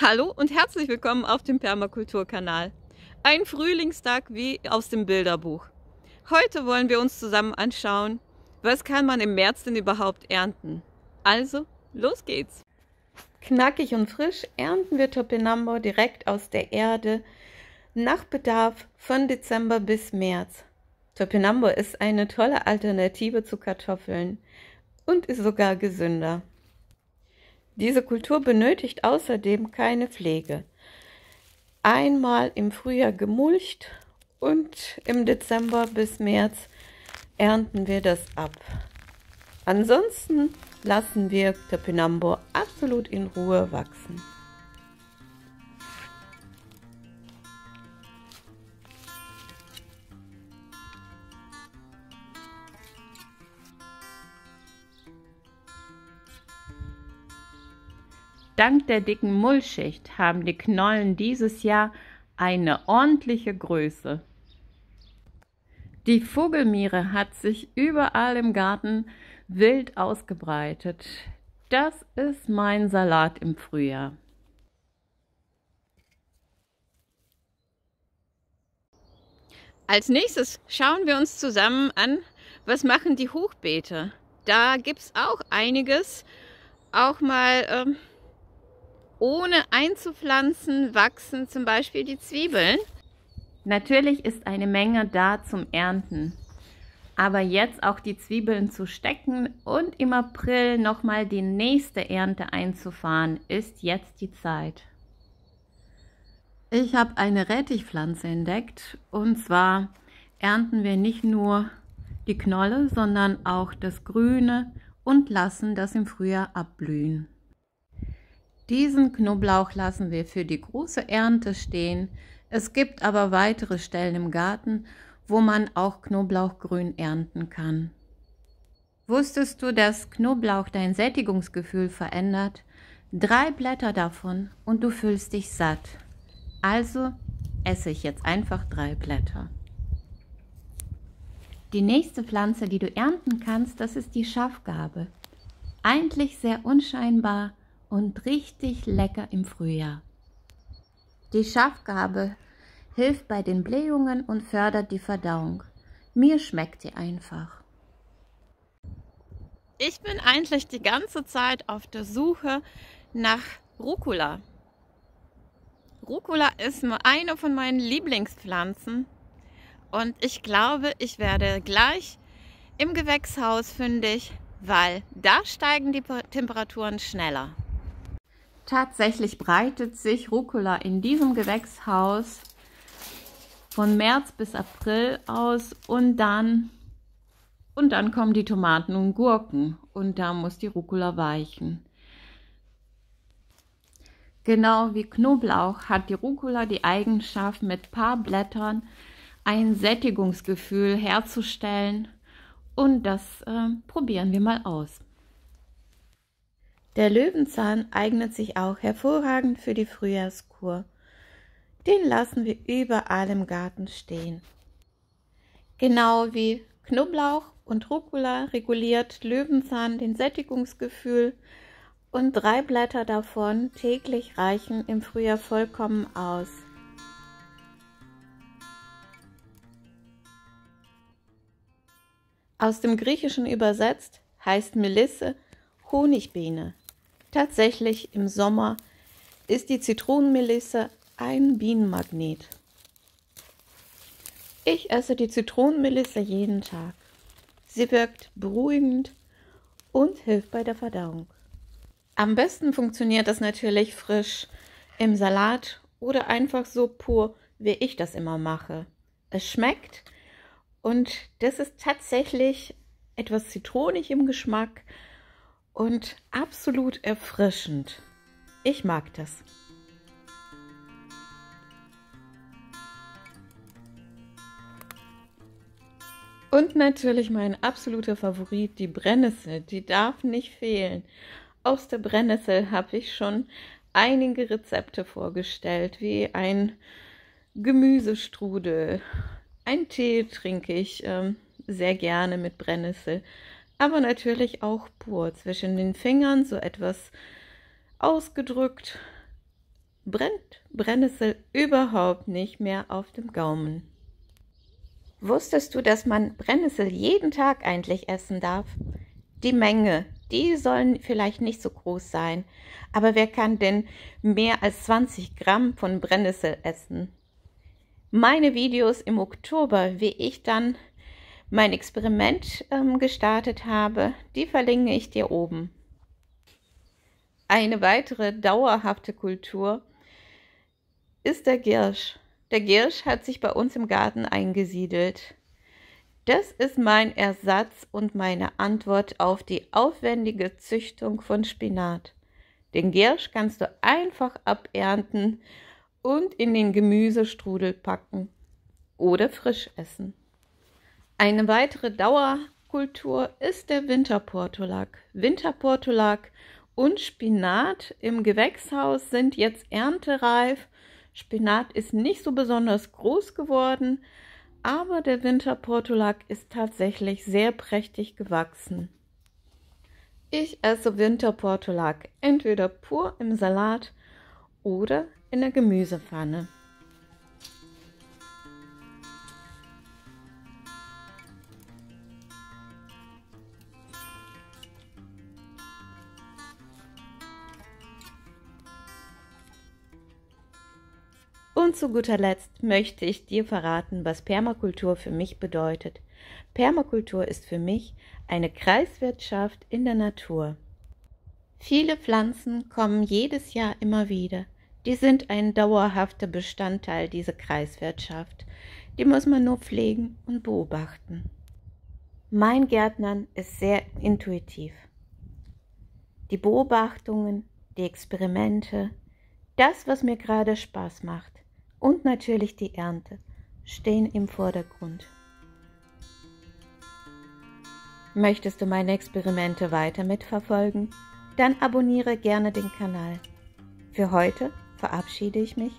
Hallo und herzlich willkommen auf dem Permakulturkanal. Ein Frühlingstag wie aus dem Bilderbuch. Heute wollen wir uns zusammen anschauen, was kann man im März denn überhaupt ernten. Also, los geht's! Knackig und frisch ernten wir Topinambur direkt aus der Erde, nach Bedarf von Dezember bis März. Topinambur ist eine tolle Alternative zu Kartoffeln und ist sogar gesünder. Diese Kultur benötigt außerdem keine Pflege. Einmal im Frühjahr gemulcht und im Dezember bis März ernten wir das ab. Ansonsten lassen wir Topinambur absolut in Ruhe wachsen. Dank der dicken Mullschicht haben die Knollen dieses Jahr eine ordentliche Größe. Die Vogelmiere hat sich überall im Garten wild ausgebreitet. Das ist mein Salat im Frühjahr. Als nächstes schauen wir uns zusammen an, was machen die Hochbeete. Da gibt es auch einiges, auch mal ohne einzupflanzen wachsen zum Beispiel die Zwiebeln. Natürlich ist eine Menge da zum Ernten. Aber jetzt auch die Zwiebeln zu stecken und im April nochmal die nächste Ernte einzufahren, ist jetzt die Zeit. Ich habe eine Rettichpflanze entdeckt und zwar ernten wir nicht nur die Knolle, sondern auch das Grüne und lassen das im Frühjahr abblühen. Diesen Knoblauch lassen wir für die große Ernte stehen. Es gibt aber weitere Stellen im Garten, wo man auch Knoblauchgrün ernten kann. Wusstest du, dass Knoblauch dein Sättigungsgefühl verändert? 3 Blätter davon und du fühlst dich satt. Also esse ich jetzt einfach 3 Blätter. Die nächste Pflanze, die du ernten kannst, das ist die Schafgarbe. Eigentlich sehr unscheinbar und richtig lecker im Frühjahr. Die Schafgarbe hilft bei den Blähungen und fördert die Verdauung. Mir schmeckt sie einfach. Ich bin eigentlich die ganze Zeit auf der Suche nach Rucola. Rucola ist nur eine von meinen Lieblingspflanzen und ich glaube, ich werde gleich im Gewächshaus fündig, weil da steigen die Temperaturen schneller. Tatsächlich breitet sich Rucola in diesem Gewächshaus von März bis April aus und dann kommen die Tomaten und Gurken und da muss die Rucola weichen. Genau wie Knoblauch hat die Rucola die Eigenschaft, mit paar Blättern ein Sättigungsgefühl herzustellen und das probieren wir mal aus. Der Löwenzahn eignet sich auch hervorragend für die Frühjahrskur. Den lassen wir überall im Garten stehen. Genau wie Knoblauch und Rucola reguliert Löwenzahn den Sättigungsgefühl und 3 Blätter davon täglich reichen im Frühjahr vollkommen aus. Aus dem Griechischen übersetzt heißt Melisse Honigbiene. Tatsächlich im Sommer ist die Zitronenmelisse ein Bienenmagnet. Ich esse die Zitronenmelisse jeden Tag. Sie wirkt beruhigend und hilft bei der Verdauung. Am besten funktioniert das natürlich frisch im Salat oder einfach so pur, wie ich das immer mache. Es schmeckt und das ist tatsächlich etwas zitronig im Geschmack und absolut erfrischend. Ich mag das. Und natürlich mein absoluter Favorit, die Brennnessel, die darf nicht fehlen. Aus der Brennnessel habe ich schon einige Rezepte vorgestellt, wie ein Gemüsestrudel. Einen Tee trinke ich sehr gerne mit Brennnessel, aber natürlich auch pur zwischen den Fingern, so etwas ausgedrückt, brennt Brennnessel überhaupt nicht mehr auf dem Gaumen. Wusstest du, dass man Brennnessel jeden Tag eigentlich essen darf? Die Menge, die sollen vielleicht nicht so groß sein, aber wer kann denn mehr als 20 Gramm von Brennnessel essen? Meine Videos im Oktober, wie ich dann mein Experiment gestartet habe, die verlinke ich dir oben. Eine weitere dauerhafte Kultur ist der Giersch. Der Giersch hat sich bei uns im Garten eingesiedelt. Das ist mein Ersatz und meine Antwort auf die aufwendige Züchtung von Spinat. Den Giersch kannst du einfach abernten und in den Gemüsestrudel packen oder frisch essen. Eine weitere Dauerkultur ist der Winterportulak. Winterportulak und Spinat im Gewächshaus sind jetzt erntereif. Spinat ist nicht so besonders groß geworden, aber der Winterportulak ist tatsächlich sehr prächtig gewachsen. Ich esse Winterportulak entweder pur im Salat oder in der Gemüsepfanne. Und zu guter Letzt möchte ich dir verraten, was Permakultur für mich bedeutet. Permakultur ist für mich eine Kreiswirtschaft in der Natur. Viele Pflanzen kommen jedes Jahr immer wieder. Die sind ein dauerhafter Bestandteil dieser Kreiswirtschaft. Die muss man nur pflegen und beobachten. Mein Gärtnern ist sehr intuitiv. Die Beobachtungen, die Experimente, das, was mir gerade Spaß macht, und natürlich die Ernte stehen im Vordergrund. Möchtest du meine Experimente weiter mitverfolgen? Dann abonniere gerne den Kanal. Für heute verabschiede ich mich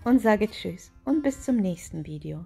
und sage Tschüss und bis zum nächsten Video.